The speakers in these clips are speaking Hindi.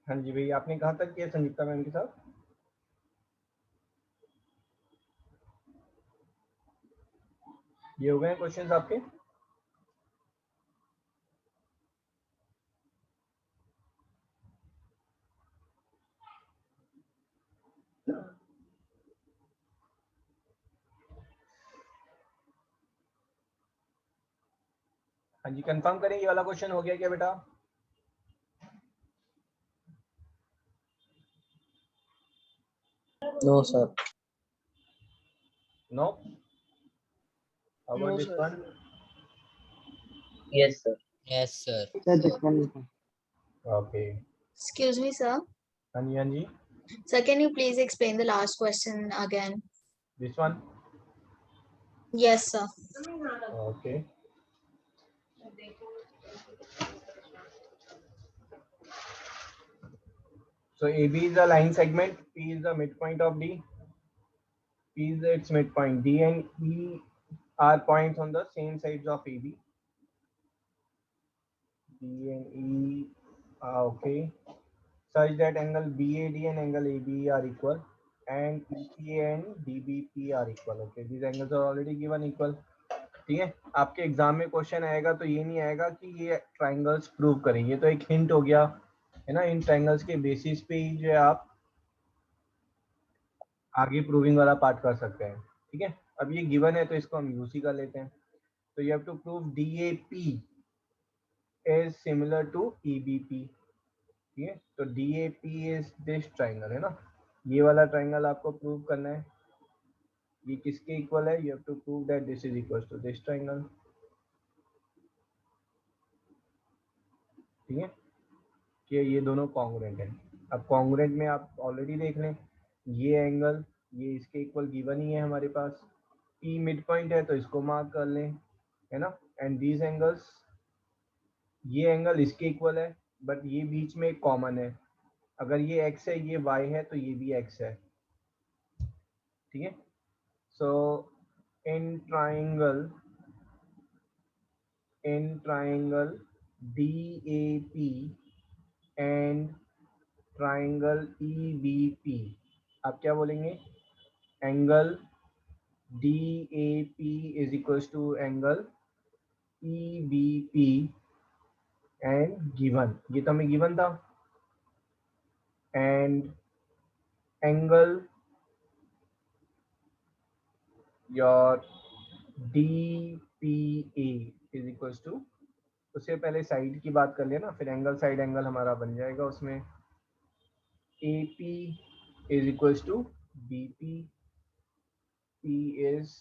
हाँ जी भैया, आपने कहाँ तक किया संयुक्ता मैम के साथ? ये हो गए क्वेश्चंस आपके? हाँ जी, कंफर्म करें, ये वाला क्वेश्चन हो गया क्या बेटा? No sir. No? How about No this sir. one? Yes sir. Yes, sir. Sir, this one is fine. Okay. Excuse me, sir. हाँ जी, हाँ जी. Sir, can you please explain the last question again? This one? Yes, sir. Okay. So AB is a line segment, P is the midpoint of D, P is its midpoint, D and E are points on the same sides of AB. D and E are okay, such that angle BAD and angle ABE are equal, and ECA and DBP are equal. Okay, these angles are already given equal. ठीक है, आपके एग्जाम में क्वेश्चन आएगा तो ये नहीं आएगा कि ये ट्राइंगल्स प्रूव करें, ये तो एक हिंट हो गया है ना। इन ट्राइंगल्स के बेसिस पे ही जो है आप आगे प्रूविंग वाला पार्ट कर सकते हैं। ठीक है, अब ये गिवन है तो इसको हम यूसी कर लेते हैं। तो you have to prove DAP is similar to EBP। ठीक है, तो DAP इज दिस ट्राइंगल है ना, ये वाला ट्राइंगल आपको प्रूव करना है। ये किसके इक्वल है? You have to prove that this is equal to this triangle. ठीक है, कि ये दोनों कॉन्ग्रुएंट हैं। अब कॉन्ग्रुएंट में आप ऑलरेडी देख लें, ये एंगल ये इसके इक्वल गिवन ही है हमारे पास, ई मिड पॉइंट है तो इसको मार्क कर लें, है ना। एंड दीज एंगल्स, ये एंगल इसके इक्वल है, बट ये बीच में कॉमन है। अगर ये x है, ये y है, तो ये भी x है। ठीक है, so in triangle DAP and triangle EBP, आप क्या बोलेंगे? Angle DAP is equal to angle EBP and given, ये तो हमें गिवन था, and angle your DPA is equal to, उससे पहले साइड की बात कर लेना, फिर एंगल साइड एंगल हमारा बन जाएगा उसमें। AP is equal to BP, P is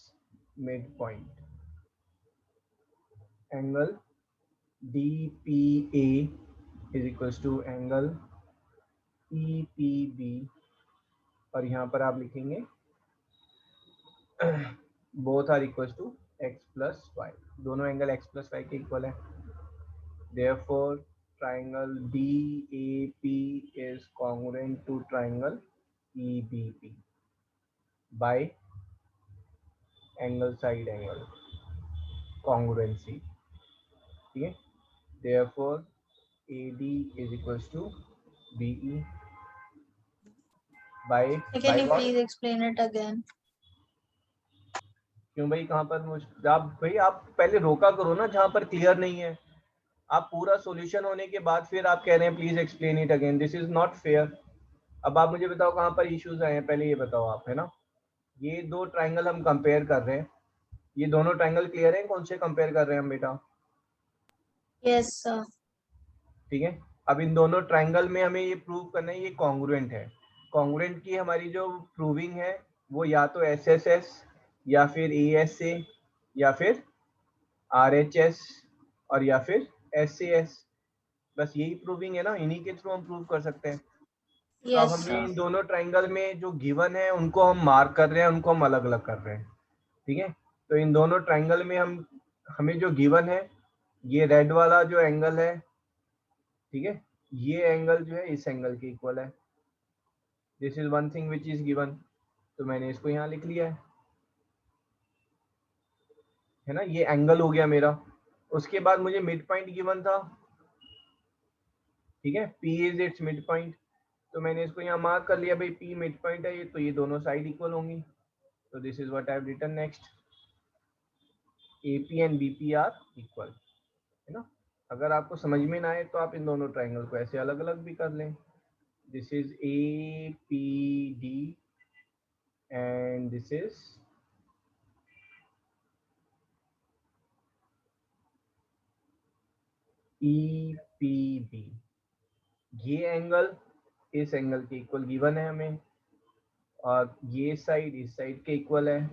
mid point, angle DPA is equal to angle EPB, और यहाँ पर आप लिखेंगे both are equal to x plus y, दोनों एंगल x प्लस वाई के इक्वल है। Therefore, triangle DAP is congruent to triangle EBP by angle side angle congruency. ठीक है, therefore AD is equals to BE by Can you what? please explain it again? क्यों भाई, कहाँ पर आप भाई आप पहले रोका करो ना जहाँ पर क्लियर नहीं है। आप पूरा सॉल्यूशन होने के बाद फिर आप कह रहे हैं please explain it again, this is not fair. अब आप मुझे बताओ कहाँ पर इश्यूज आए हैं, पहले ये बताओ आप, है ना। ये दो ट्राइंगल हम कंपेयर कर रहे हैं, ये दोनों ट्राइंगल क्लियर हैं? कौन से कंपेयर कर रहे हैं हम बेटा? Yes, sir. ठीक है, अब इन दोनों ट्राइंगल में हमें ये प्रूव करना है ये कॉन्ग्रुएंट है। कॉन्ग्रुएंट की हमारी जो प्रूविंग है वो या तो SSS या फिर ASA या फिर RHS और या फिर SAS, बस यही प्रूविंग है ना, इन्हीं के थ्रू हम प्रूव कर सकते हैं। तो अब Yes, हमने sir. इन दोनों ट्राइंगल में जो गिवन है उनको हम मार्क कर रहे हैं, उनको हम अलग अलग कर रहे हैं। ठीक है, तो इन दोनों ट्राइंगल में हमें जो गिवन है, ये रेड वाला जो एंगल है, ठीक है, ये एंगल जो है इस एंगल के इक्वल है। This is one thing which is given, तो मैंने इसको यहाँ लिख लिया है ना, ये एंगल हो गया मेरा। उसके बाद मुझे मिड पॉइंट गिवन था, ठीक है, P is it's mid point, तो मैंने इसको यहाँ मार्क कर लिया भाई, P मिड पॉइंट है ये, तो ये दोनों साइड इक्वल होंगी, तो this is what I have written next, AP and BP are equal, है ना। अगर आपको समझ में ना आए तो आप इन दोनों ट्राइंगल को ऐसे अलग अलग भी कर लें, this is APD and this is EPB, ये एंगल इस एंगल के इक्वल गिवन है हमें, और ये साइड इस साइड के इक्वल है,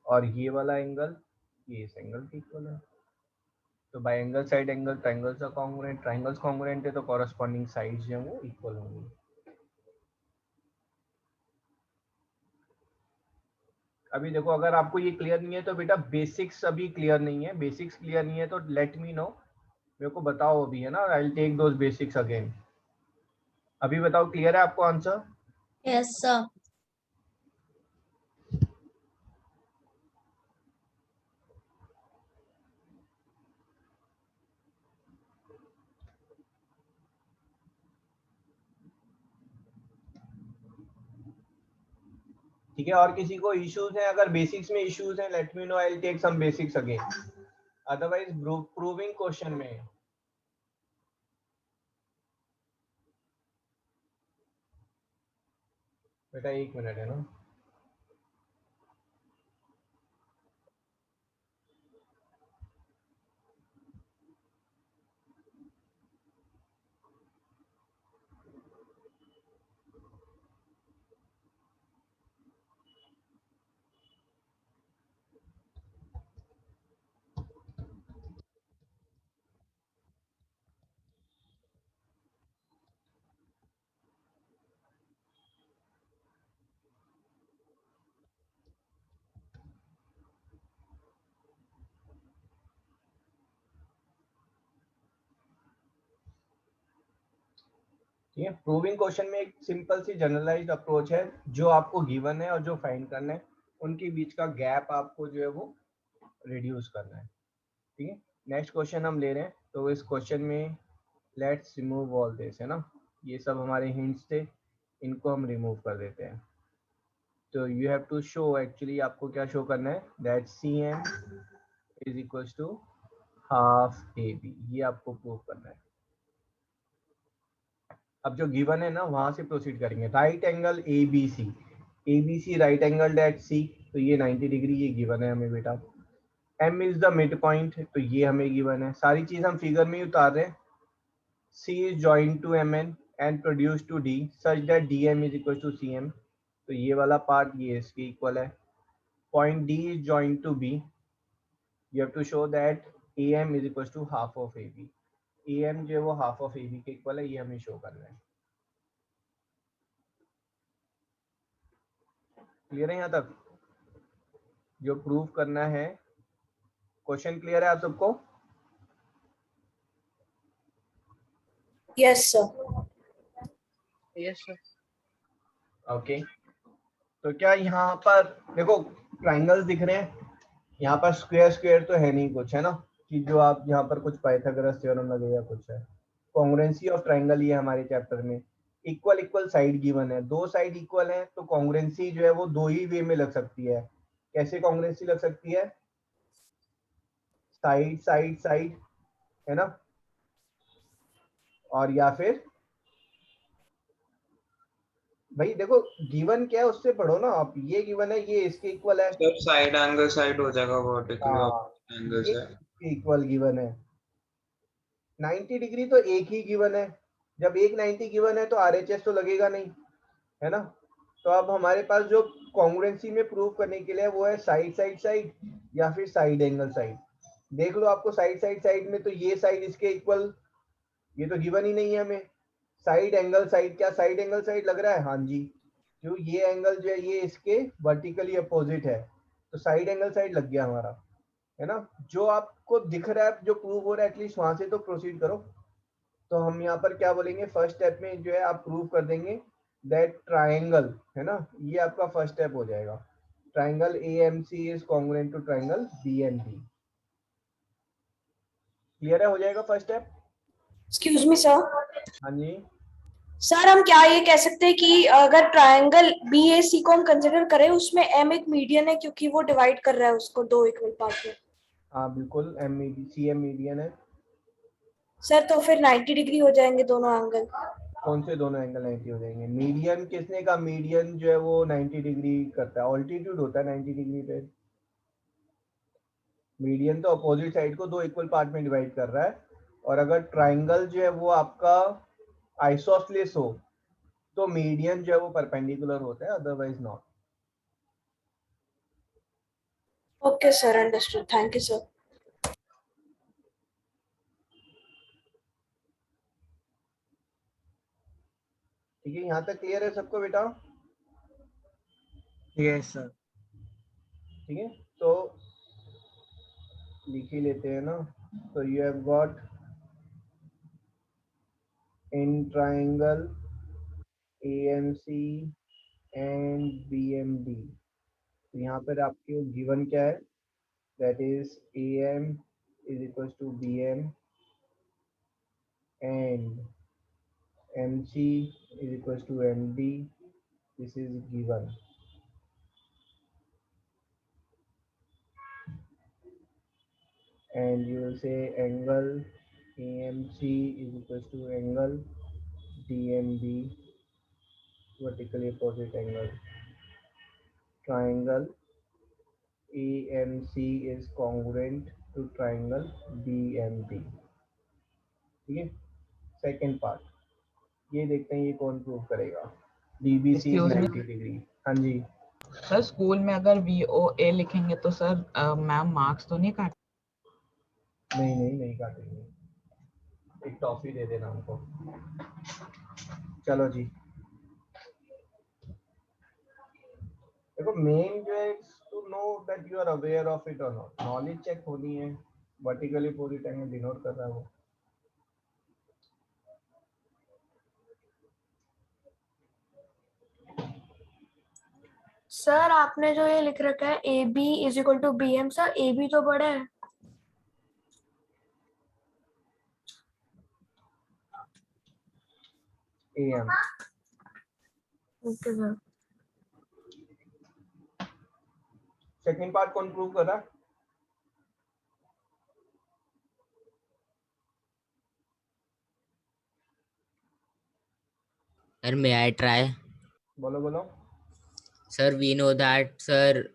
और ये वाला एंगल ये इस एंगल के इक्वल है, तो by angle side angle triangles are congruent, triangles congruent है तो कॉरस्पॉन्डिंग साइड्स जो हैं वो इक्वल होंगी। अभी देखो, अगर आपको ये क्लियर नहीं है तो बेटा बेसिक्स अभी क्लियर नहीं है, बेसिक्स क्लियर नहीं है तो लेट मी नो, मेरे को बताओ अभी, है ना, I will take those basics again. अभी बताओ क्लियर है आपको आंसर? Yes, sir. ठीक है, और किसी को इश्यूज हैं? अगर बेसिक्स में इश्यूज हैं let me know, I will take some basics again, otherwise proving question में। बेटा 1 मिनट, है ना। ठीक है, प्रूविंग क्वेश्चन में एक सिंपल सी जनरलाइज्ड अप्रोच है, जो आपको गिवन है और जो फाइंड करना है उनके बीच का गैप आपको जो है वो रिड्यूस करना है। ठीक है, नेक्स्ट क्वेश्चन हम ले रहे हैं, तो इस क्वेश्चन में लेट्स रिमूव ऑल दिस, है ना, ये सब हमारे हिंट्स थे, इनको हम रिमूव कर देते हैं। तो you have to show, actually आपको क्या शो करना है, that CM is equals to half AB, ये आपको प्रूव करना है। अब जो गिवन है ना वहां से प्रोसीड करेंगे, right angle ABC right angle at C, तो ये 90 डिग्री ये गिवन है हमें बेटा। M is the mid point, तो ये हमें गिवन है, सारी चीज हम फिगर में ही उतार रहे हैं। C is joined to MN and produced to D such that DM is equal to CM, तो ये वाला पार्ट ये इसके इक्वल है। Point D is joined to B, you have to show that AM is equal to half of AB, AM जो है वो half of AB के इक्वल है, ये हमें शो करना है। क्लियर है यहाँ तक? जो प्रूव करना है, क्वेश्चन क्लियर है आप सबको? Yes, sir. Yes, sir. Okay, तो क्या यहाँ पर देखो ट्राइंगल्स दिख रहे हैं, यहाँ पर स्क्वायर स्क्वायर तो है नहीं कुछ, है ना, कि जो आप यहाँ पर कुछ पाइथागोरस थ्योरम लगे या कुछ है। कॉन्ग्रुएंसी ऑफ ट्राइंगल ये हमारे चैप्टर में, इक्वल इक्वल साइड गिवन है, दो साइड इक्वल है तो कॉन्ग्रुएंसी जो है वो दो ही वे में लग सकती है। कैसे कॉन्ग्रुएंसी लग सकती है? साइड साइड साइड, है ना, और या फिर भाई देखो गिवन क्या है उससे पढ़ो ना आप, ये गिवन है ये इसके इक्वल है, सब साइड एंगल साइड हो जाएगा वर्टिकली हाँ एंगल ये से। इसके इक्वल गिवन है। 90 डिग्री तो एक ही गिवन है, जब एक 90 गिवन है तो RHS तो लगेगा नहीं, है ना। तो अब हमारे पास जो कॉन्ग्रुएंसी में प्रूव करने के लिए वो है साइड साइड साइड या फिर साइड एंगल साइड। देख लो आपको साइड साइड साइड में तो ये साइड इसके इक्वल, ये तो गिवन ही नहीं है हमें। साइड एंगल साइड, क्या साइड एंगल साइड लग रहा है? हाँ जी, जो ये एंगल जो है ये इसके वर्टिकली अपोजिट है, तो साइड एंगल साइड लग गया हमारा, है ना। जो आपको दिख रहा है, जो प्रूव हो रहा है, एटलीस्ट वहां से तो प्रोसीड करो। तो हम यहाँ पर क्या बोलेंगे, फर्स्ट स्टेप में जो है आप प्रूव कर देंगे दैट ट्राइंगल, है ना, ये आपका फर्स्ट स्टेप हो जाएगा। Triangle AMC is congruent to triangle BNB। Clear है? हो जाएगा first step. Excuse me sir. हाँ जी, सर हम क्या ये कह सकते हैं कि अगर ट्रायंगल BAC को हम कंसिडर करें उसमें M एक मीडियन है क्योंकि वो डिवाइड कर रहा है उसको दो इक्वल पार्ट में। हाँ बिल्कुल, CM मीडियन है। सर तो फिर 90 डिग्री हो जाएंगे दोनों एंगल। कौन से दोनों एंगल 90 हो जाएंगे? मीडियन किसने कहा? मीडियन जो है वो 90 डिग्री करता है, ऑल्टीट्यूड होता है 90 डिग्री पे। मीडियन तो अपोजिट साइड को दो इक्वल पार्ट में डिवाइड कर रहा है, और अगर ट्राइंगल जो है वो आपका आइसोसेलेस हो तो मीडियन जो है वो परपेंडिकुलर होता है, otherwise not. Okay sir, understood, thank you sir. ठीक है, यहाँ तक क्लियर है सबको बेटा? Yes sir. ठीक है, तो लिख ही लेते हैं ना। तो you have got in triangle AMC and BMD। तो यहाँ पर आपके गिवन क्या है? That is AM is equal to BM and MC is equals to MD. This is given. And you will say angle AMC is equals to angle DMB, vertically opposite angle. Triangle AMC is congruent to triangle BMD. ठीक है, सेकेंड पार्ट ये देखते हैं, ये कौन प्रूव करेगा? DBC is 90 degree. हाँ जी सर, स्कूल में अगर VOA लिखेंगे तो सर मैम मार्क्स तो नहीं काट? नहीं काटेंगे, एक टॉफी दे देना हमको। चलो जी, देखो मेन जो है to know that you are aware of it और नॉट, नॉलेज चेक होनी है। वर्टिकली पूरी टाइम डिनोट कर रहा है वो। सर आपने जो ये लिख रखा है AB is equal to BM, sir AB तो बड़ा है। AM okay sir. Second part कौन प्रूव कर रहा है? Sir, may I try? बोलो बोलो। Sir, we know that, sir,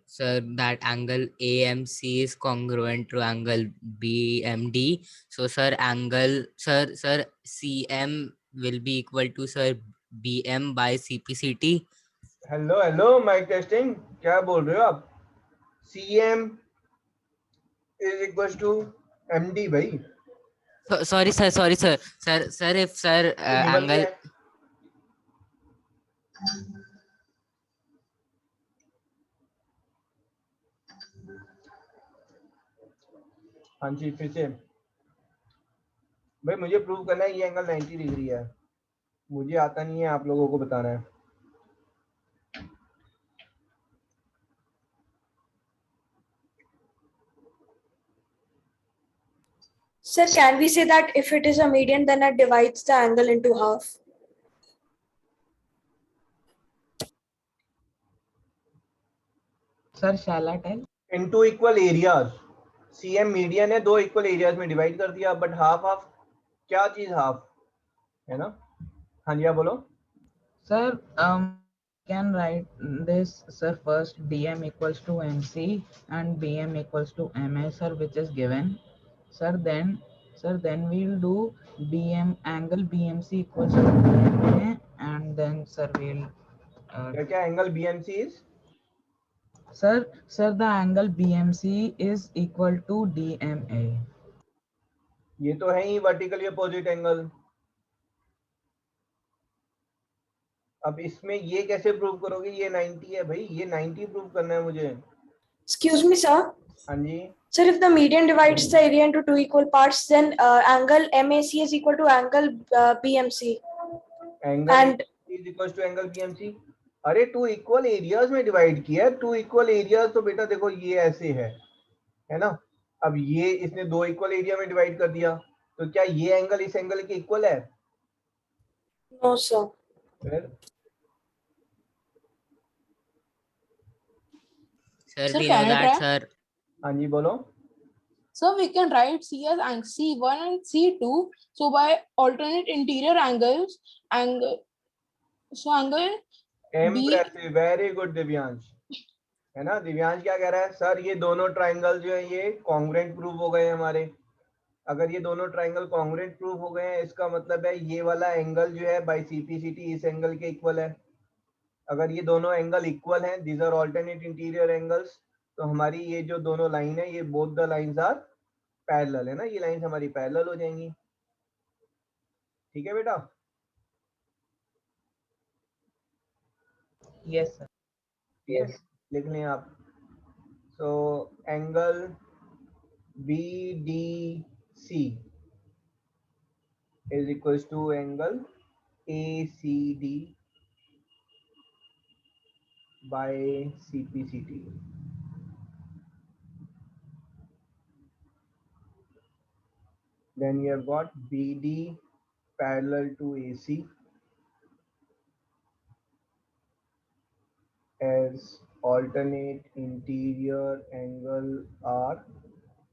that angle AMC is congruent to angle BMD. So, sir, CM will be equal to, sir, BM by CPCT. Hello mic testing, क्या बोल रहे हो आप? CM is equal to MD भाई। Sorry, sir. Sir, if sir angle. हाँ जी, फिर से भाई मुझे प्रूव करना है ये एंगल 90 डिग्री है, मुझे आता नहीं है, आप लोगों को बताना है। Sir, can we say that if it is a median, then it divides the angle into half? Sir shall I tell? Into equal areas. CM median है, दो इक्वल एरियाज में डिवाइड कर दिया, बट हाफ हाफ क्या चीज हाफ है ना? हाँ जी, आप बोलो। Sir, can write this, sir. First BM equals to MC and BM equals to MA, sir, which is given. Sir, then we'll do BM angle BMC equals to BMA, and then sir we'll क्या angle BMC is? sir, the angle BMC is equal to DMA. ये तो है ही वर्टिकली अपोजिट एंगल। अब इसमें ये कैसे प्रूव करोगे? ये 90 है भाई, ये 90 प्रूव करना है मुझे। Excuse me, sir. हाँ जी, Sir, if the median divides the area into two equal parts, then angle MAC is equal to angle BMC. Angle is equal to angle BMC। अरे टू इक्वल एरियाज में डिवाइड किया है, टू इक्वल एरियाज तो बेटा देखो ये ऐसे है ना? अब ये इसने दो इक्वल एरिया में डिवाइड कर दिया, तो क्या ये एंगल इस एंगल के इक्वल है? No sir. फिर Sir, Sir, we know can I that, try? sir. हाँ जी बोलो। So we can write C as C1 and C2. So by alternate interior angles, angle B. Impressive, very good Divyansh. है ना, दिव्यांश क्या कह रहा है? सर ये दोनों ट्राइंगल जो है ये कॉन्ग्रुएंट प्रूव हो गए हमारे। अगर ये दोनों ट्राइंगल कॉन्ग्रुएंट प्रूव हो गए हैं, इसका मतलब है ये वाला एंगल जो है बाय सीपीसीटी इस एंगल के इक्वल है। अगर ये दोनों एंगल इक्वल हैं, these are alternate interior angles, तो हमारी ये जो दोनों लाइन है ये both the lines are parallel, है ना, ये लाइंस हमारी पैरेलल हो जाएंगी। ठीक है बेटा? Yes, sir. यस, लिख लें आप। So angle BDC is equals to angle ACD by CPCT. Then you have got BD parallel to AC as alternate interior angle are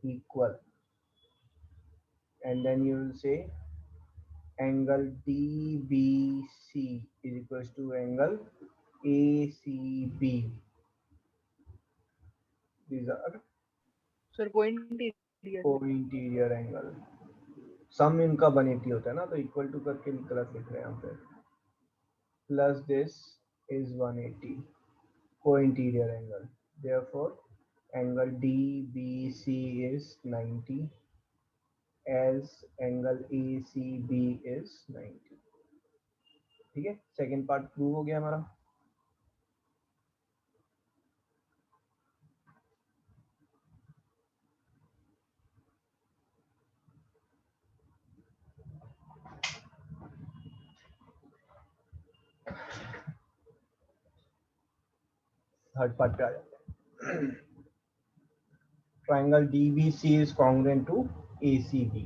equal, and then you will say angle DBC is equals to angle ACB. These are Sir, co-interior. co-interior angle. सम इनका 180 होता है ना, तो इक्वल टू करके गलत लिख रहे हैं हम। फिर plus this is 180 co-interior angle, therefore angle DBC is 90 as angle ACB is 90। ठीक है, सेकेंड पार्ट प्रूव हो गया हमारा। थर्ड पार्ट पे आ जाते हैं। Triangle DBC is congruent to ACB।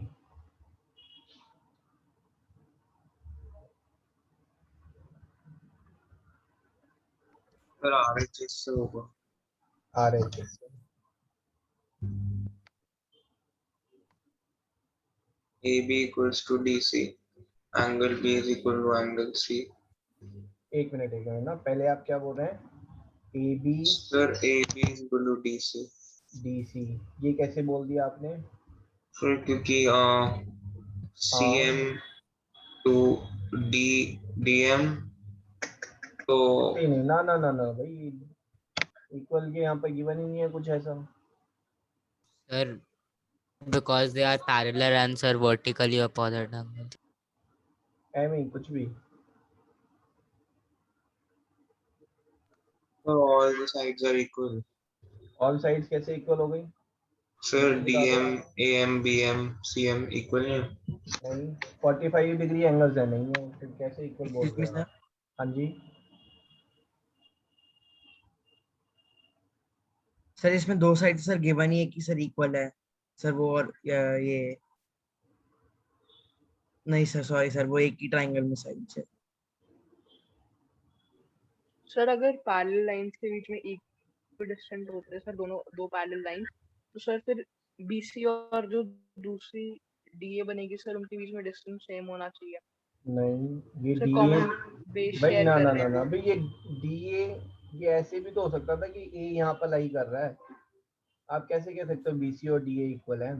Sir RHS से होगा। RHS AB equals to DC, angle B is equal to angle C। एक मिनट ना, पहले आप क्या बोल रहे हैं? AB sir AB is equal to DC। DC, ये कैसे बोल दिया आपने? सर क्योंकि CM to DM तो नहीं ना ना ना ना भाई, इक्वल के यहाँ पर गिवन ही नहीं है कुछ ऐसा। Sir, because they are parallel and sir vertically opposite angle. ऐਵੇਂ ही कुछ भी। all the sides are equal। All sides कैसे इक्वल हो गई? Sir DM AM BM CM equal है। नहीं, 45 डिग्री एंगल्स है, नहीं है, फिर कैसे इक्वल बोल Excuse me, रहे हैं? sir. हाँ जी सर इसमें दो साइड सर गिवन ही है कि सर इक्वल है सर, वो और ये नहीं सर, सॉरी सर, वो एक ही ट्राइंगल में साइड है। सर अगर पैरेलल लाइंस के बीच में इक्विडिस्टेंट होते हैं सर, दोनों दो पैरेलल लाइंस, तो सर फिर BC और जो दूसरी DA बनेगी सर, उनके बीच में डिस्टेंस सेम होना चाहिए। नहीं, ये सर DA कॉमन बेस भाई शेयर ना कर ना रहे ना हैं ना वो। भाई, ये DA ये ऐसे भी तो हो सकता था कि A यहाँ पर लाई कर रहा है। आप कैसे कह सकते हो BC और DA इक्वल है?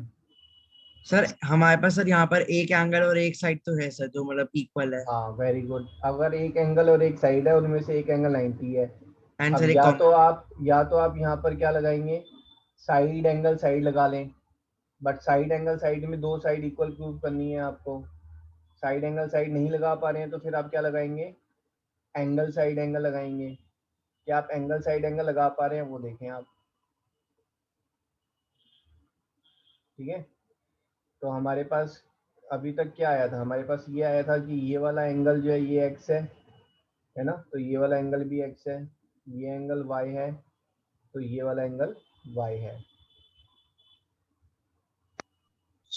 सर हमारे पास सर यहाँ पर एक एंगल और एक साइड तो है सर, जो मतलब इक्वल है। हाँ वेरी गुड, अगर एक एंगल और एक साइड है, उनमें से एक एंगल 90 है। एंड अब सर एक या तो आप यहाँ पर क्या लगाएंगे, साइड एंगल साइड लगा लें, बट साइड एंगल साइड में दो साइड इक्वल प्रूव करनी है आपको। साइड एंगल साइड नहीं लगा पा रहे हैं तो फिर आप क्या लगाएंगे, एंगल साइड एंगल लगाएंगे। क्या आप एंगल साइड एंगल लगा पा रहे हैं, वो देखें आप। ठीक है, तो हमारे पास अभी तक क्या आया था? हमारे पास ये आया था कि ये वाला एंगल जो है ये एक्स है ना, तो ये वाला एंगल भी एक्स है, ये एंगल वाई है, तो ये वाला एंगल वाई है।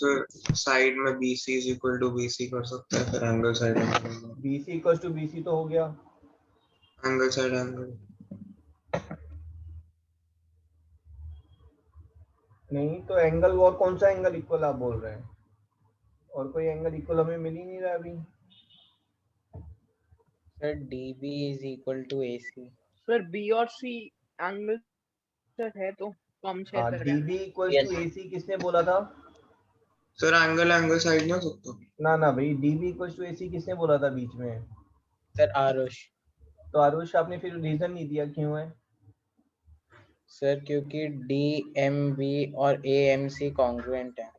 सर साइड में BC is equal to BC कर सकते हैं, फिर angle side angle, BC equal to BC तो हो गया, एंगल साइड एंगल। नहीं तो एंगल, और कौन सा एंगल इक्वल आप बोल रहे हैं? और कोई एंगल इक्वल हमें मिल ही नहीं रहा अभी। Sir DB is equal to AC. Sir B और C एंगल सर है तो कम शेयर हाँ, कर रहे हैं। DB equal Yes. To AC किसने बोला था? सर एंगल एंगल साइड नहीं हो सकता? ना ना भाई, DB इक्वल टू AC किसने बोला था बीच में? सर आरुष। तो आरुष आपने फिर रीजन नहीं दिया क्यों है? सर क्योंकि DMB और AMC कॉन्ग्रुएंट है।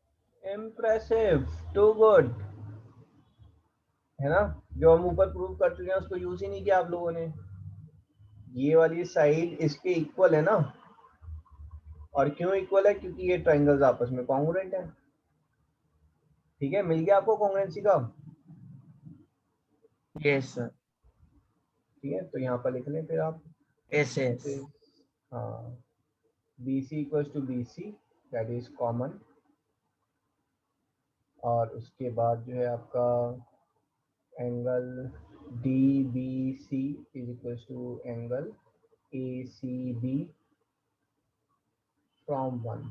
इम्प्रेसिव, टू गुड, है ना? जो हम ऊपर प्रूव कर चुके हैं उसको यूज ही नहीं किया आप लोगों ने। ये वाली साइड इसके इक्वल है ना, और क्यों इक्वल है? क्योंकि ये ट्रायंगल्स आपस में कॉन्ग्रुएंट है। ठीक है, मिल गया आपको कॉन्ग्रुएंसी का? Yes sir. ठीक है, तो यहाँ पर लिख लें फिर आप। Yes yes. हाँ, BC equals to BC, that is common, और उसके बाद जो है आपका angle DBC is equals to angle ACB from 1.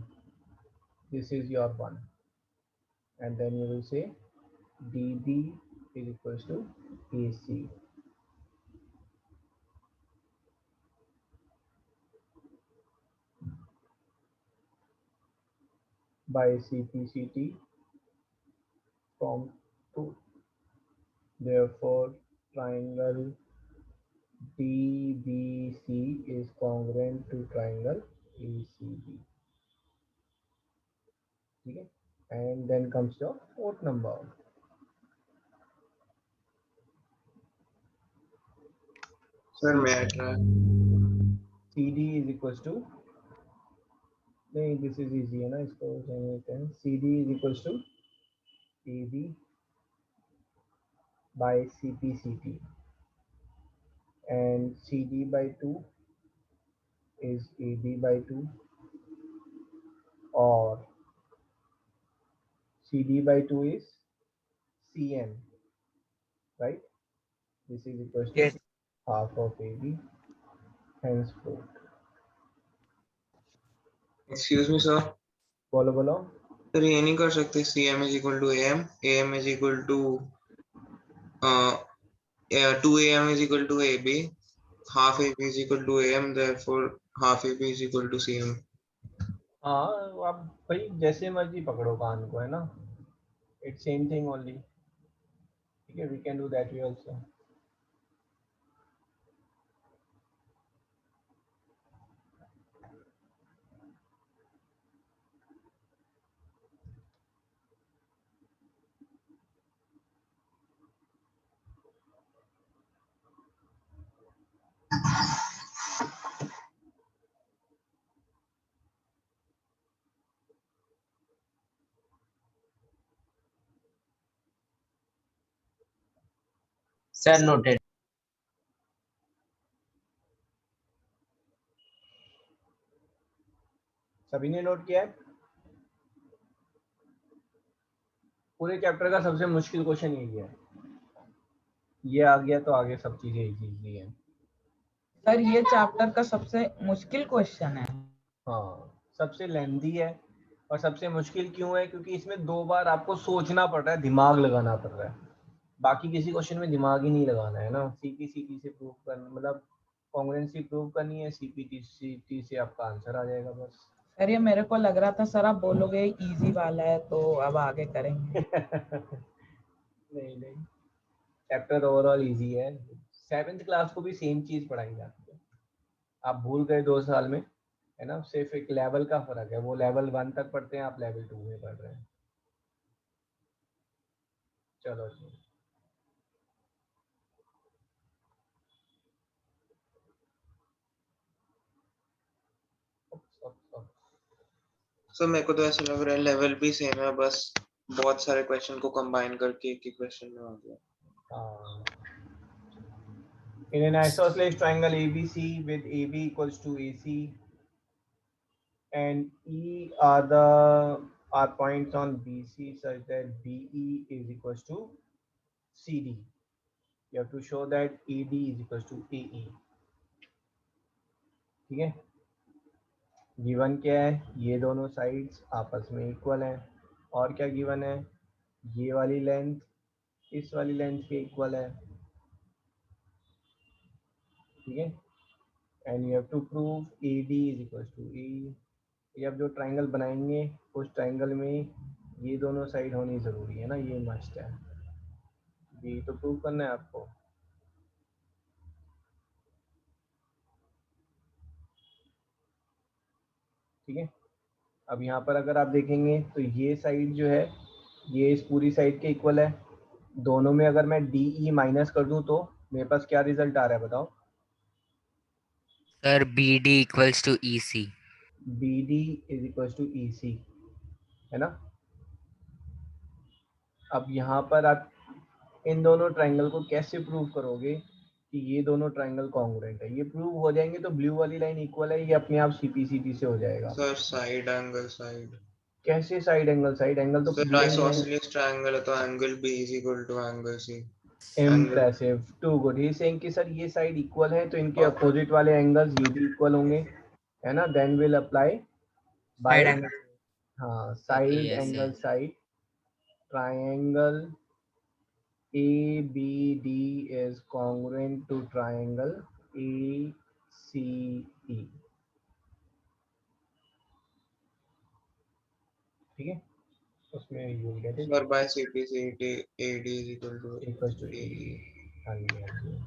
This is your 1, and then you will say DB is equals to AC. By CPCT from 2. Therefore, triangle DBC is congruent to triangle ACB. Okay? And then comes your fourth number. Sir मैट रहा है। CD is equals to, नहीं this is easy है ना, इसको समझते हैं। CD is equals to AB by CPCT, and CD by 2 is AB by 2, or CD by 2 is CM, right? This is equals to Yes. half of AB, henceforth. Excuse me sir, बोलो बोलो। सर ये नहीं कर सकते CM is equal to AM, AM is equal to 2AM is equal to AB, half AB is equal to AM, therefore half AB is equal to CM. हाँ, आप भाई जैसे मर्जी पकड़ो कान को, है ना? It's same thing only. ठीक है, we can do that way also. Sir noted. सभी ने नोट किया है? पूरे चैप्टर का सबसे मुश्किल क्वेश्चन यही है। ये आ गया तो आगे सब चीजें इजी है। सर ये चैप्टर का सबसे मुश्किल क्वेश्चन है। हाँ, सबसे लेंथी है, और सबसे मुश्किल क्यों है? क्योंकि इसमें 2 बार आपको सोचना पड़ रहा है, दिमाग लगाना पड़ रहा है। बाकी किसी क्वेश्चन में दिमाग ही नहीं लगाना है ना। CPCT से प्रूव करना, मतलब कॉन्ग्रुएंसी प्रूव करनी है, CPCT से आपका आंसर आ जाएगा बस। सर ये मेरे को लग रहा था सर आप बोलोगे इजी वाला है तो अब आगे करेंगे। नहीं नहीं, चैप्टर ओवरऑल इजी है। 7th क्लास को भी सेम चीज पढ़ाई जाती है। आप भूल गए 2 साल में, है ना? सिर्फ एक लेवल का फर्क है, वो लेवल 1 तक पढ़ते हैं, आप लेवल 2 में पढ़ रहे हैं। चलो जी, सर मेरे को तो ऐसा लग रहा है लेवल भी सेम है, बस बहुत सारे क्वेश्चन को कंबाइन करके एक ही क्वेश्चन में आ गया। In an isosceles triangle ABC with AB equals to AC and E are the are points on BC such that BE is equals to CD. You have to show that ED is equals to AE. ठीक है, गिवन क्या है, ये दोनों साइड्स आपस में इक्वल हैं, और क्या गिवन है, ये वाली लेंथ इस वाली लेंथ के इक्वल है, ठीक है, and you have to prove AD is equal to AE. ये अब जो ट्राइंगल बनाएंगे उस ट्राइंगल में ये दोनों साइड होनी ज़रूरी है ना, ये मस्ट है, ये तो प्रूव करना है आपको. ठीक है, अब यहाँ पर अगर आप देखेंगे तो ये साइड जो है ये इस पूरी साइड के इक्वल है, दोनों में अगर मैं DE माइनस कर दूं तो मेरे पास क्या रिजल्ट आ रहा है बताओ. Sir BD equals to EC. BD is equal to EC है ना. अब यहाँ पर आप इन दोनों ट्राइंगल को कैसे प्रूव करोगे कि ये दोनों ट्राइंगल कॉन्ग्रुएंट है. ये प्रूव हो जाएंगे तो ब्लू वाली लाइन इक्वल है, ये अपने आप CP से हो जाएगा. Sir side angle side. कैसे साइड एंगल, साइड एंगल तो सर दिया ही नहीं है. आइसोसेलेस ट्रायंगल है तो angle B is equal to angle C. Impressive, too good. He saying कि सर ये साइड इक्वल है तो इनके अपोजिट वाले एंगल्स ये भी इक्वल होंगे, है ना. Then will apply by, Side angle. हाँ, Okay, side yes, angle yes. Side. Triangle ABD is congruent to triangle ACE. ठीक है, उसमें you get it sir by CP से AD is equal to equal to AE. हाँ जी, हाँ जी.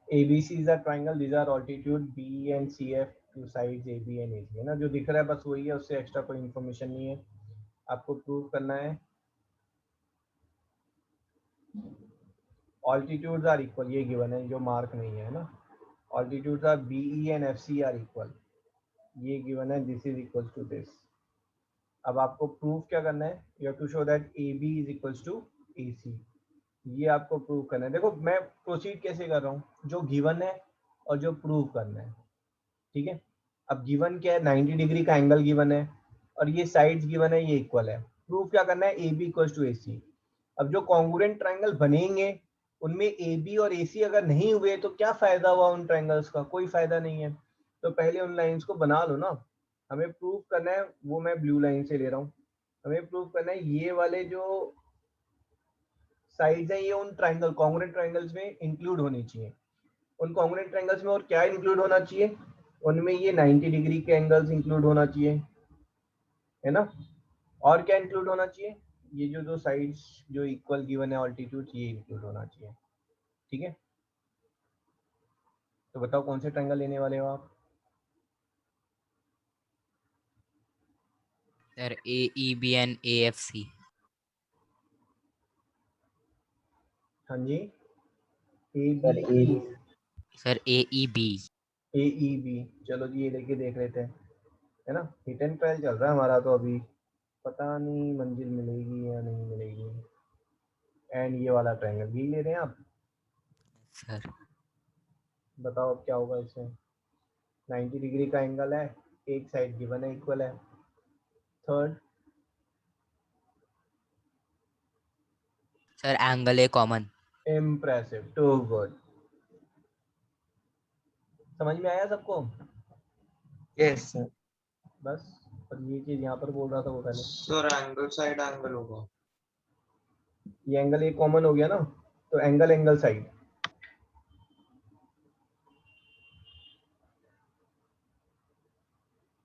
ABC is a triangle. These are altitude B and CF to sides AB and AC, है ना. जो दिख रहा है बस वही है, उससे एक्स्ट्रा कोई इन्फॉर्मेशन नहीं है. आपको प्रूव करना है ऑल्टीट्यूड्स आर इक्वल, ये गिवन है जो मार्क नहीं है ना. Altitudes are BE and FC are equal, ये गिवन है, this is equal to this. अब आपको प्रूफ क्या करना है, you have to show that AB is equal to AC. ये आपको प्रूव करना है. देखो मैं प्रोसीड कैसे कर रहा हूँ, जो गिवन है और जो प्रूव करना है. ठीक है, अब गिवन क्या है, 90 डिग्री का एंगल गिवन है और ये साइड्स गिवन है, ये इक्वल है. प्रूफ क्या करना है, AB इक्वल टू AC. अब जो कॉन्ग्रुएंट ट्राइंगल बनेंगे उनमें AB और AC अगर नहीं हुए तो क्या फायदा हुआ उन ट्राइंगल्स का, कोई फायदा नहीं है. तो पहले उन लाइंस को बना लो ना. हमें प्रूफ करना है, वो मैं ब्लू लाइन से ले रहा हूँ. हमें प्रूफ करना है ये वाले जो साइड्स हैं ये उन ट्राइंगल कॉन्ग्रुएंट ट्राइंगल्स में इंक्लूड होनी चाहिए. उन कॉन्ग्रुएंट ट्राइंगल्स में और क्या इंक्लूड होना चाहिए, उनमें ये 90 डिग्री के एंगल्स इंक्लूड होना चाहिए, है ना. और क्या इंक्लूड होना चाहिए, ये जो दो साइड्स जो इक्वल गिवन है ऑल्टीट्यूड, ये इंक्लूड होना चाहिए. ठीक है, तो बताओ कौन से ट्राइंगल लेने वाले हो आप. Sir AEB and AFC. हाँ जी, AB Sir AEB. AEB. चलो जी ये लेके देख लेते हैं, है ना. हिट एंड ट्रायल चल रहा है हमारा, तो अभी पता नहीं मंजिल मिलेगी या नहीं मिलेगी. एंड ये वाला ट्राइंगल भी ले रहे हैं आप, Sir. बताओ अब क्या होगा इसमें. 90 डिग्री का एंगल है, एक साइड गिवन है इक्वल है. Third, Sir angle A common. Impressive, too good. समझ में आया सबको. Yes sir. बस, और ये चीज यहाँ पर बोल रहा था वो पहले, सर एंगल साइड एंगल होगा. ये एंगल एक कॉमन हो गया ना, तो angle angle side.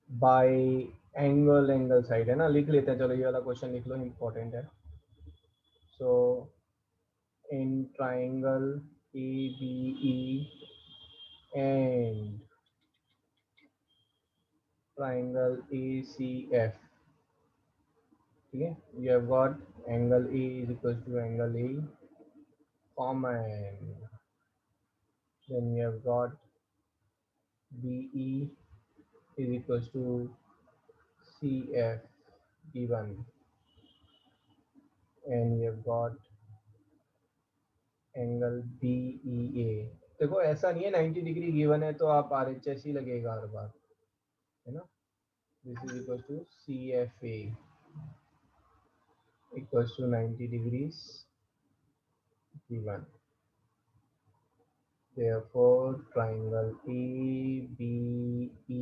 Bye angle angle side है ना, लिख लेते हैं. चलो ये वाला क्वेश्चन लिख लो, इम्पोर्टेंट है. So in triangle ABE and triangle ACF, ठीक है, you have got angle A is equal to angle A common. Then you have got BE is equal to CF given. and you've got angle BEA. देखो ऐसा नहीं है 90 डिग्री गिवन है तो आप RHS ही लगेगा हर बार, है ना. This is equals to CFA equals to 90 degrees given. Therefore, triangle ABE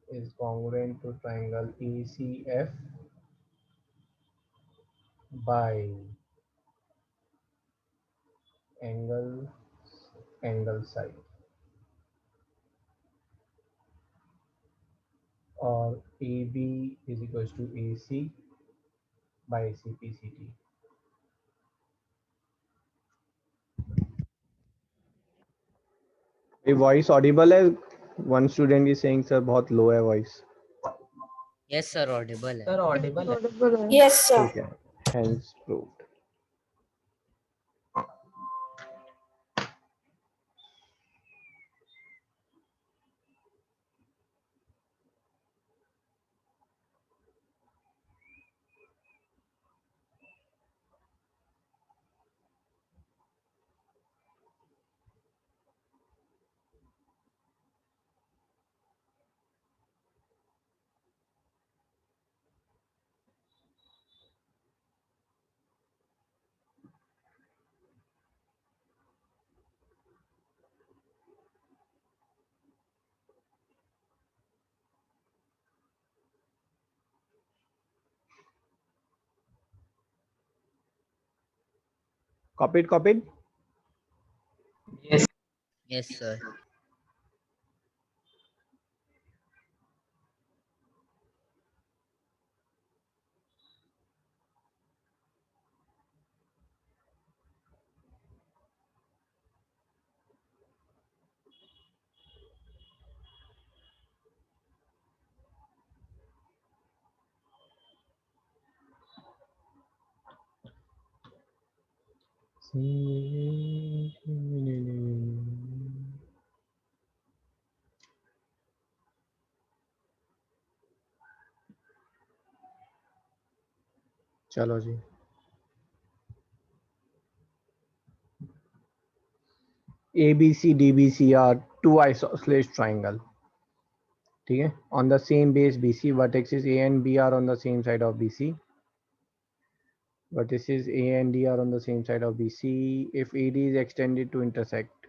is congruent to triangle ACF by angle side, or AB is equals to AC by CPCT. ये वॉइस ऑडिबल है? One student is saying sir बहुत लो है वॉइस. Yes, sir, audible है. Sir, audible है. Yes, sir. ठीक है, hence proved. Copied? Yes, sir. चलो जी. ABC DBC are two isosceles triangle. ठीक है, on the same base BC, vertices A and B are on the same side of BC. Vertices A and D are on the same side of BC if AD is extended to intersect.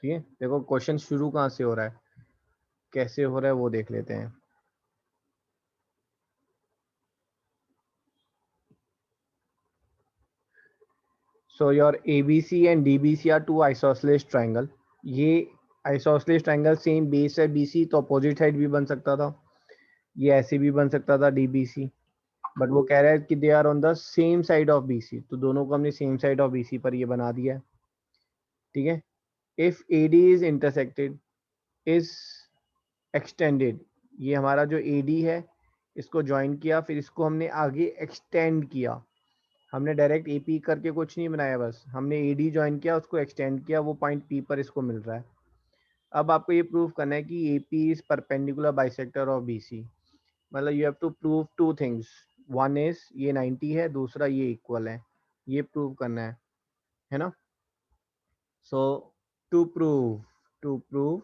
ठीक है, देखो क्वेश्चन शुरू कहाँ से हो रहा है, कैसे हो रहा है वो देख लेते हैं. So your ABC and DBC are two isosceles triangle. ये isosceles triangle same base है BC, तो opposite side भी बन सकता था, ये ऐसे भी बन सकता था DBC, बट वो कह रहा है कि they are on the same side of BC, तो दोनों को हमने सेम साइड ऑफ BC पर ये बना दिया है. ठीक है, if AD is intersected is extended, ये हमारा जो AD है इसको ज्वाइन किया, फिर इसको हमने आगे एक्सटेंड किया. हमने डायरेक्ट AP करके कुछ नहीं बनाया, बस हमने AD ज्वाइन किया, उसको एक्सटेंड किया, वो पॉइंट P पर इसको मिल रहा है. अब आपको ये प्रूव करना है कि AP is perpendicular bisector of BC. मतलब you have to prove two things. One is ये 90 है, दूसरा ये इक्वल है, ये प्रूव करना है ना. So to prove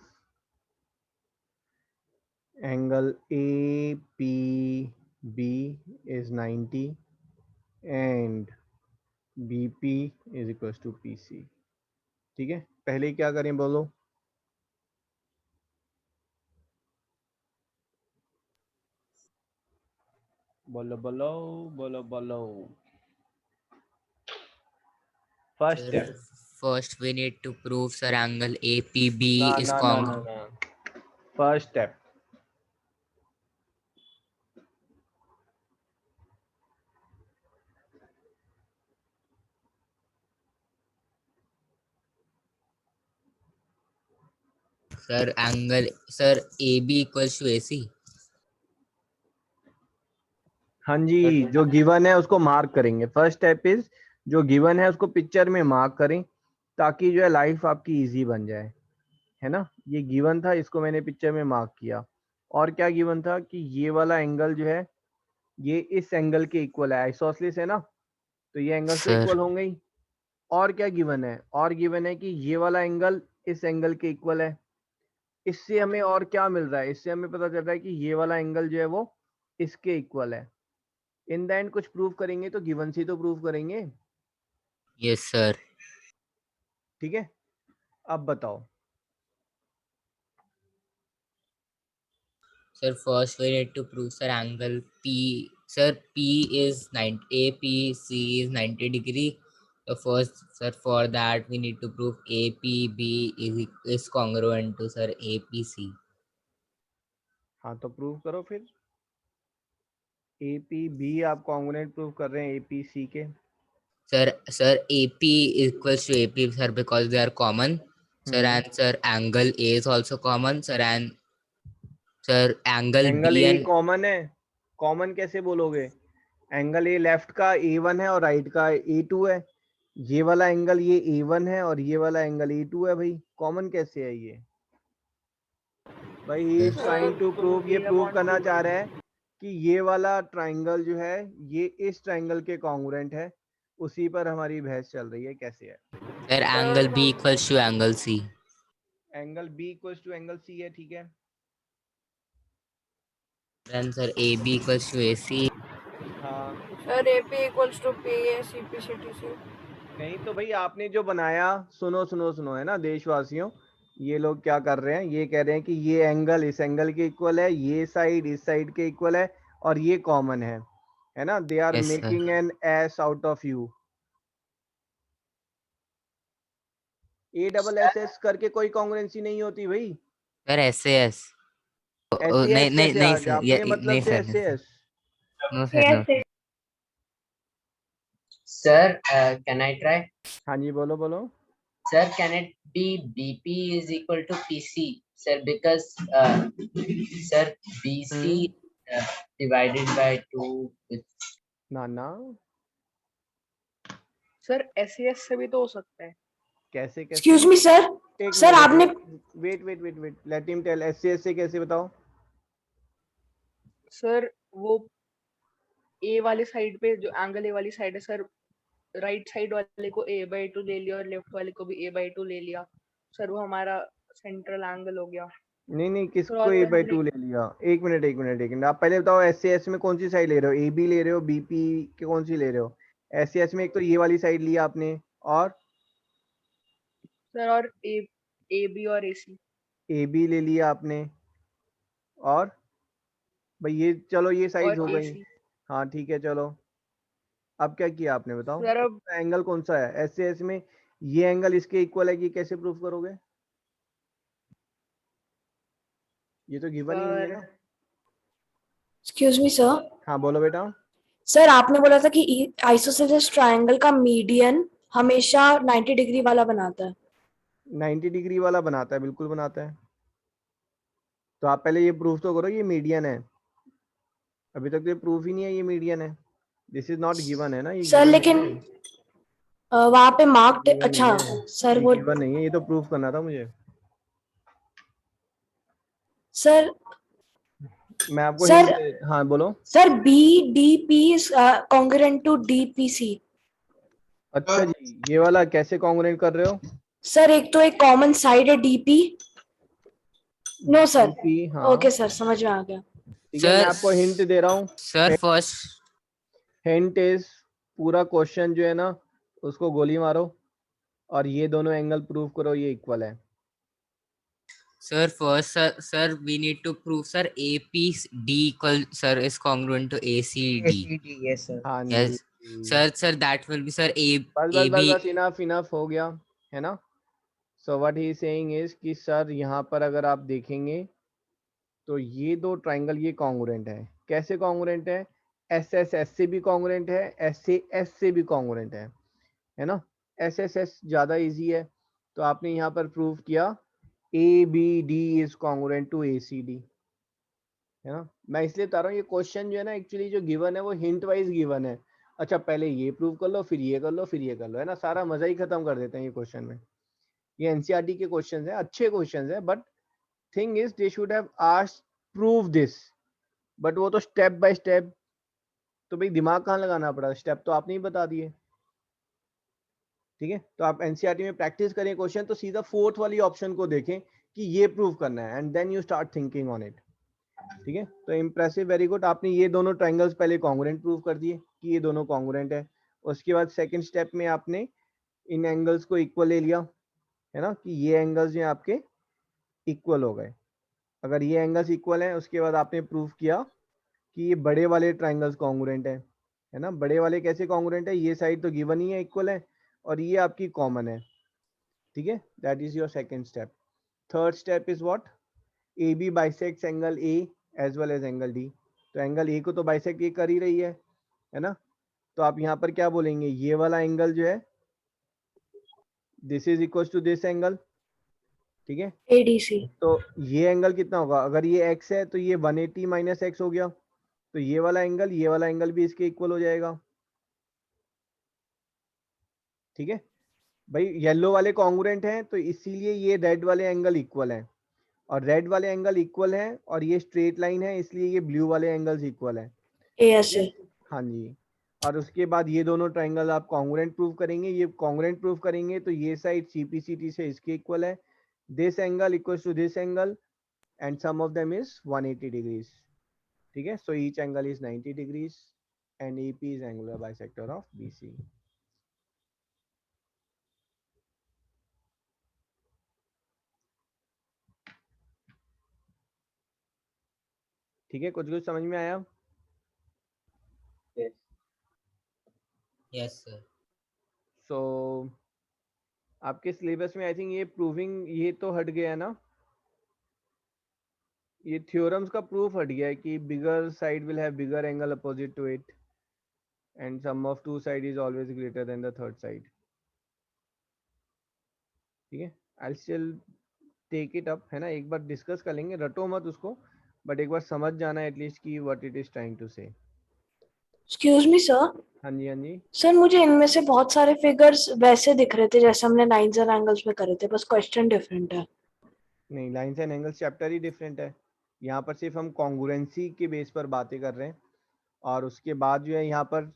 angle APB is 90 and BP is equals to PC. ठीक है, पहले क्या करें बोलो. बोलो. First Sir, step. first we need to prove, sir, angle APB is congruent. First step. Sir, angle, sir, AB equals to AC. हाँ जी, जो गिवन है उसको मार्क करेंगे. फर्स्ट स्टेप इज जो गिवन है उसको पिक्चर में मार्क करें, ताकि जो है लाइफ आपकी इजी बन जाए, है ना. ये गिवन था, इसको मैंने पिक्चर में मार्क किया. और क्या गिवन था कि ये वाला एंगल जो है ये इस एंगल के इक्वल है, आइसोसेलेस है ना, तो ये एंगल तो Sir, इक्वल होंगे ही। और क्या गिवन है, और गिवन है कि ये वाला एंगल इस एंगल के इक्वल है। इससे हमें और क्या मिल रहा है, इससे हमें पता चल रहा है कि ये वाला एंगल जो है वो इसके इक्वल है। इन द एंड कुछ प्रूव करेंगे तो गिवन से तो प्रूव करेंगे, yes, sir. ठीक है। अब बताओ। Sir, first we need to prove, sir, angle P. Sir, P is 90, APC is 90 degree. So first, sir, for that we need to prove APB is congruent to, sir, APC. हाँ तो प्रूव करो फिर। APB आप कॉन्ग्रुएंट प्रूव कर रहे हैं APC के। Sir, AP equals to AP, sir, because they are common. Sir, and sir, angle A is also common, sir, and sir, angle angle B A and common है, कॉमन कैसे बोलोगे? एंगल ए लेफ्ट का A1 है और राइट का A2 है। ये वाला एंगल ये A1 है और ये वाला एंगल A2 है, भाई कॉमन कैसे है ये? भाई he is trying to prove, ये प्रूव करना चाह रहा है कि ये वाला ट्राइंगल जो है ये इस ट्राइंगल के कॉन्ग्रुएंट है। उसी पर हमारी बहस चल रही है, कैसे है। sir, angle B equals to angle C. Angle B equals to angle C है, ठीक है। Then sir, AB equals to AC. हाँ sir AP equals to PA CPCTC। नहीं तो भाई आपने जो बनाया, सुनो सुनो सुनो, है ना देशवासियों, ये लोग क्या कर रहे हैं, ये कह रहे हैं कि ये एंगल इस एंगल के इक्वल है, ये साइड इस साइड के इक्वल है और ये कॉमन है ना। They are Yes, sir. Making an ass out of you. ASS करके कोई कॉन्ग्रुएंसी नहीं होती भाई। Sir, SAS. SAS नहीं कैसे नहीं आ sir, गया अपने मतलब नहीं से sir, नहीं sir. SAS? No sir, no. Sir, can I try? हाँ जी बोलो बोलो। Sir, can it be BP is equal to PC? Sir, because sir, BC divided by 2 with ना ना, सर SAS से भी तो हो सकता है। कैसे कैसे? एक्सक्यूज मी सर, एक सर मिनट, आपने wait wait wait wait, let him tell. SAS से कैसे बताओ? सर वो A वाले साइड पे जो एंगल A वाली साइड है सर, राइट साइड वाले को A/2 ले लिया और लेफ्ट वाले को भी A/2 ले लिया सर, वो हमारा सेंट्रल एंगल हो गया। नहीं नहीं, किसको और A/2 ले लिया? एक मिनट एक मिनट एक मिनट, आप पहले बताओ SAS में कौन सी साइड ले रहे हो? AB ले रहे हो, BP के कौन सी ले रहे हो? SAS में एक तो ये वाली साइड लिया आपने, और सर और AB और AC। AB ले लिया आपने, और भाई ये चलो ये साइड और हो गई। AC। हाँ ठीक है चलो, अब क्या किया आपने बताओ? सर अब एंगल कौन सा है SAS में? ये एंगल इसके इक्वल है कि कैसे प्रूफ करोगे? ये तो गिवन ही नहीं है ना। एक्सक्यूज मी सर, हाँ बोलो बेटा। सर आपने बोला था कि आइसोसेलेस ट्रायंगल का मीडियन हमेशा 90 डिग्री वाला बनाता है। 90 डिग्री वाला बनाता है, बिल्कुल बनाता है। तो आप पहले ये प्रूफ तो करो ये मीडियन है। अभी तक तो ये प्रूफ ही नहीं है ये मीडियन है। दिस इज नॉट गिवन है ना ये। सर लेकिन वहां पे मार्क्ड, अच्छा सर वो गिवन नहीं है, ये तो प्रूफ करना था मुझे। सर मैं आपको सर हाँ बोलो। Sir BDP is congruent to DPC। अच्छा जी, ये वाला कैसे कॉन्ग्रुएंट कर रहे हो? सर एक तो एक कॉमन साइड है DP। नो सर, DP, हाँ ओके सर समझ में आ गया। ठीक है, मैं आपको हिंट दे रहा हूँ। Sir, first. हिंट इज, पूरा क्वेश्चन जो है ना उसको गोली मारो और ये दोनों एंगल प्रूव करो ये इक्वल है। Sir, first, sir, we need to prove, sir, APD equal, sir, is congruent to ACD. ACD, yes sir. हाँ Yes, ji. sir, that will be, sir, बस बस AB. बस बस, इनफ हो गया है ना। So what he saying is कि सर यहाँ पर अगर आप देखेंगे तो ये दो ट्राइंगल ये कॉन्ग्रुएंट है। कैसे कॉन्ग्रुएंट है? SSS से भी कॉन्ग्रुएंट है, SAS से भी कॉन्ग्रुएंट है ना। SSS ज़्यादा इजी है, तो आपने यहाँ पर प्रूव किया ABD is congruent to ACD, है ना। मैं इसलिए बता रहा हूँ ये क्वेश्चन जो है ना एक्चुअली जो गिवन है वो हिंट वाइज गिवन है। अच्छा पहले ये प्रूव कर लो, फिर ये कर लो, फिर ये कर लो, है ना। सारा मजा ही खत्म कर देते हैं ये क्वेश्चन में। ये NCERT के क्वेश्चन है, अच्छे क्वेश्चन है, but thing is they should have asked prove this, but वो तो स्टेप बाय स्टेप तो भाई दिमाग कहाँ लगाना पड़ा, स्टेप तो आपने ही बता दिए। ठीक है, तो आप एनसीईआरटी में प्रैक्टिस करें क्वेश्चन, तो सीधा फोर्थ वाली ऑप्शन को देखें कि ये प्रूव करना है, and then you start thinking on it. ठीक है, तो इम्प्रेसिव, वेरी गुड। आपने ये दोनों ट्राइंगल्स पहले कॉन्ग्रुएंट प्रूव कर दिए कि ये दोनों कॉन्ग्रुएंट है। उसके बाद सेकंड स्टेप में आपने इन एंगल्स को इक्वल ले लिया, है ना, कि ये एंगल्स जो आपके इक्वल हो गए। अगर ये एंगल्स इक्वल हैं, उसके बाद आपने प्रूव किया कि ये बड़े वाले ट्राइंगल्स कॉन्ग्रुएंट है ना। बड़े वाले कैसे कॉन्ग्रुएंट है, ये साइड तो गिवन ही है, इक्वल है, और ये आपकी कॉमन है। ठीक है, that is your second step. Third step is what, A B bisects angle A as well as angle D. तो एंगल ए को तो बाइसेक्ट ये कर ही रही है ना। तो आप यहाँ पर क्या बोलेंगे, ये वाला एंगल जो है this is equal to this angle. ठीक है, ADC। तो ये एंगल कितना होगा, अगर ये x है तो ये 180 माइनस एक्स हो गया, तो ये वाला एंगल भी इसके इक्वल हो जाएगा। ठीक है भाई, येलो वाले कॉन्ग्रुएंट हैं तो इसीलिए ये रेड वाले एंगल इक्वल हैं, और रेड वाले एंगल इक्वल हैं, और ये स्ट्रेट लाइन है इसलिए ये ब्लू वाले एंगल्स इक्वल हैं। ASA। हाँ जी, और उसके बाद ये दोनों ट्राइंगल आप कॉन्ग्रुएंट प्रूव करेंगे। ये कॉन्ग्रुएंट प्रूव करेंगे तो ये साइड CPCT से इसके इक्वल है, this angle equals to this angle, and sum of them is 180 degrees. ठीक है, so each angle is 90 degrees and AP is angular bisector of BC. ठीक है, कुछ समझ में आया? Yes sir. So आपके सिलेबस में आई थिंक ये प्रूविंग ये तो हट गया है ना, ये थ्योरम्स का प्रूफ हट गया है कि bigger side will have bigger angle opposite to it and sum of two side is always greater than the third side. ठीक है, I'll still take it up, है ना, एक बार डिस्कस कर लेंगे, रटो मत उसको, बट एक बार समझ जाना एटलीस्ट कि what it is trying to say. Excuse me sir. हाँ जी, हाँ जी। सर मुझे इनमें से बहुत सारे फिगर्स वैसे दिख रहे थे जैसे हमने लाइंस एंड एंगल्स में करे थे, बस क्वेश्चन डिफरेंट है। नहीं, lines and angles chapter he different है। यहाँ पर सिर्फ हम कॉन्ग्रुएंसी के बेस पर बातें कर रहे हैं, और उसके बाद जो है यहाँ पर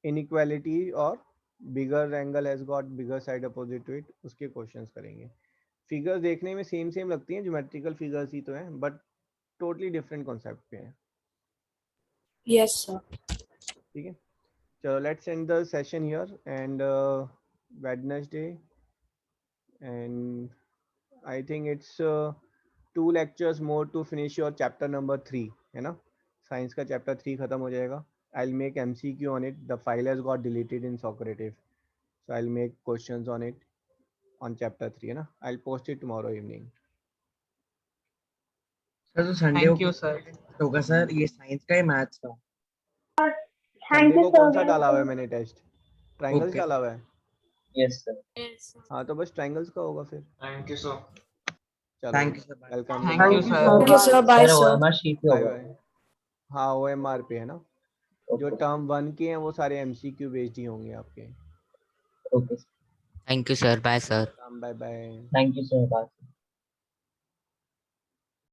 इनइक्वालिटी और bigger angle has got bigger side opposite to it, उसके क्वेश्चंस करेंगे। फिगर्स देखने में सेम लगती हैं, ज्योमेट्रिकल फिगर्स ही तो हैं, बट टोटली डिफरेंट कॉन्सेप्ट पे हैं। Yes sir. ठीक है, चलो let's end the session here, and Wednesday, and I think it's 2 lectures more to finish your chapter number 3, है ना, साइंस का चैप्टर 3 खत्म हो जाएगा। I'll make MCQ on it. The file has got deleted in Socrative, so I'll make questions on it on chapter 3, है ना। I'll post it tomorrow evening. Sir तो संडे थैंक यू सर। होगा सर, ये साइंस का है मैथ्स का? संडे को कौन सा डाला हुआ है मैंने टेस्ट, ट्राइंगल्स Okay. डाला हुआ है। Yes sir. हाँ, तो बस ट्राइंगल्स का होगा फिर। Thank you sir. चलो, Thank you, sir. Bye. Welcome, thank you sir. Thank you sir, bye Sir, sir. OMR sheet पे बाय होगा। बाय। हाँ, OMR पे है ना, जो टर्म 1 के हैं वो सारे MCQ बेस्ड ही होंगे आपके। Okay. Thank you sir. Bye sir. Bye bye. Thank you sir. Bye.